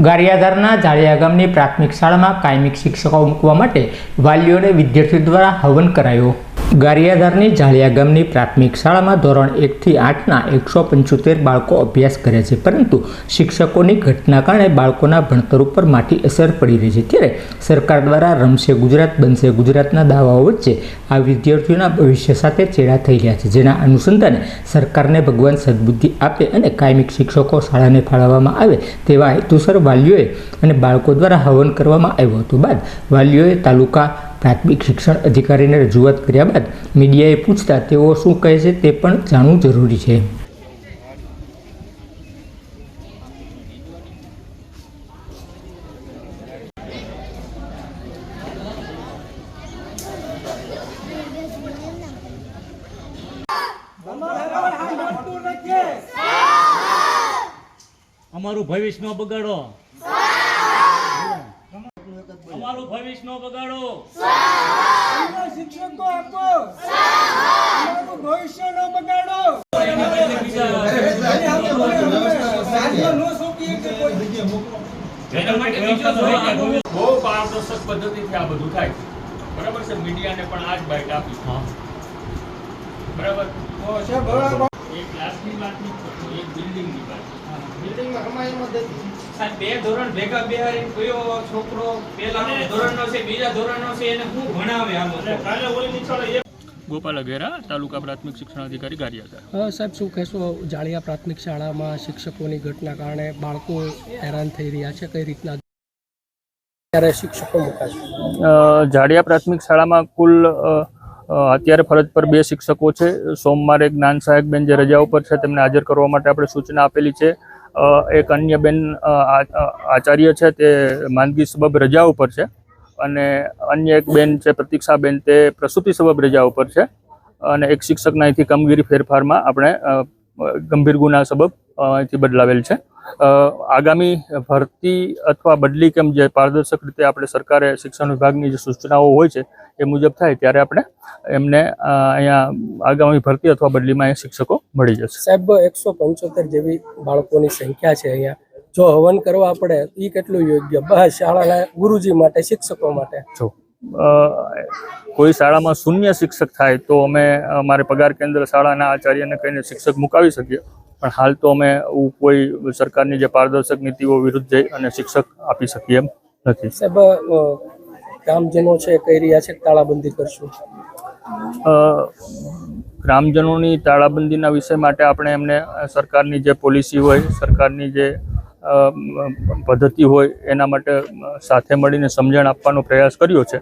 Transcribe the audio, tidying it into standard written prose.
ગારિયાધારના જાળિયા ગામની પ્રાથમિક શાળામાં કાયમી શિક્ષકો મૂકવા માટે વાલીઓને વિદ્યાર્થીઓ દ્વારા હવન કરાયો। ગારિયાધારની જાળિયા ગામની પ્રાથમિક શાળામાં ધોરણ 1 થી 8ના 175 બાળકો અભ્યાસ કરે છે, પરંતુ શિક્ષકોની ઘટના કારણે બાળકોના ભણતર ઉપર માઠી અસર પડી રહી છે। ત્યારે સરકાર દ્વારા રમશે ગુજરાત બનશે ગુજરાતના દાવાઓ વચ્ચે આ વિદ્યાર્થીઓના ભવિષ્ય સાથે ચેડા થઈ રહ્યા છે, જેના અનુસંધાને સરકારને ભગવાન સદબુદ્ધિ આપે અને કાયમી શિક્ષકો શાળાને ફાળવવામાં આવે તેવા હેતુસર વાલીઓએ અને બાળકો દ્વારા હવન કરવામાં આવ્યો હતો। બાદ વાલીઓએ તાલુકા પ્રાથમિક શિક્ષણ અધિકારીને રજૂઆત કર્યા બાદ મીડિયાએ પૂછતા તેઓ શું કહે છે તે પણ જાણવું જરૂરી છે। અમારું ભવિષ્ય નો બગાડો, અમારું ભવિષ્ય નો બગાડો, શિક્ષકો આપો, અમારું ભવિષ્ય નો બગાડો। બહુ પારદર્શક પદ્ધતિથી આ બધું થાય, બરાબર છે। મીડિયાને પણ આ જ બાઇટ આપી, બરાબર। એક ક્લાસની વાત નહીં, એક બિલ્ડિંગની વાત। બે ધોરણ ભેગા બેહારીને કયો છોકરો પહેલા ધોરણનો છે બીજા ધોરણનો છે એને હું ભણાવે આ ગોપાલ અઘેરા, તાલુકા પ્રાથમિક શિક્ષણ અધિકારી ગારિયાધાર। સાહેબ, શું કહેશો? જાળિયા પ્રાથમિક શાળામાં શિક્ષકોની ઘટના કારણે બાળકો હેરાન થઈ રહ્યા છે, કઈ રીતના ત્યારે શિક્ષકો મુકાશે? જાળિયા પ્રાથમિક શાળામાં કુલ અત્યારે ફરજ પર 2 શિક્ષકો છે। સોમવારે જ્ઞાન સહાયક બેન જે રજા ઉપર છે તેમને હાજર કરવા માટે આપણે સૂચના આપેલી છે। એક અન્ય બેન આચાર્ય છે તે માંદગી સબબ રજા ઉપર છે, અને અન્ય એક બેન છે પ્રતીક્ષાબેન તે પ્રસૂતિ સબબ રજા ઉપર છે, અને એક શિક્ષકના અહીંથી કામગીરી ફેરફારમાં આપણે ગંભીર ગુના સબબ અહીંથી બદલાવેલ છે। આગામી ભરતી અથવા બદલી કેમ જે પારદર્શક રીતે આપણે સરકારે શિક્ષણ વિભાગની જે સૂચનાઓ હોય છે એ મુજબ થાય ત્યારે આપણે એમને અહીંયા આગામી ભરતી અથવા બદલીમાં અહીંયા શિક્ષકો મળી જશે। સાહેબ, 175 જેવી બાળકોની સંખ્યા છે અહીંયા, જો હવન કરવા પડે એ કેટલું યોગ્ય બસ શાળાના ગુરુજી માટે, શિક્ષકો માટે? જો કોઈ શાળામાં શૂન્ય શિક્ષક થાય તો અમે અમારે પગાર કેન્દ્ર શાળાના આચાર્યને કહીને શિક્ષક મુકાવી શકીએ, પણ હાલ તો અમે કોઈ સરકારની જે પારદર્શક નીતિઓ વિરુદ્ધ જઈ અને શિક્ષક આપી શકીએ એમ નથી। સાહેબ, ગ્રામજનો છે કહી રહ્યા છે તાળાબંધી કરશું, ગ્રામજનોની તાળાબંધીના વિષય માટે આપણે એમને સરકારની જે પોલિસી હોય, સરકારની જે પદ્ધતિ હોય એના માટે સાથે મળીને સમજણ આપવાનો પ્રયાસ કર્યો છે।